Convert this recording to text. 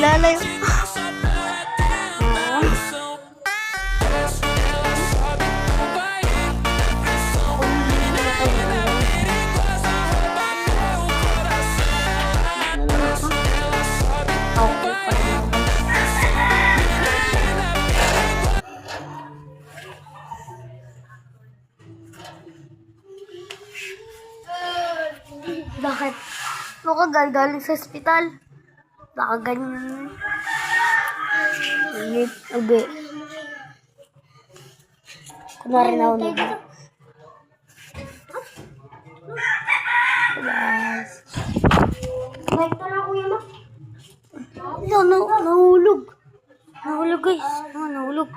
naglalayo. Bakit? Baka galing sa ospital. Baka ganyan. Init. Ubi. Kunwari na unog. Guys. Balik ka na, kuya ma. Nahulog. Nahulog guys. Nahulog.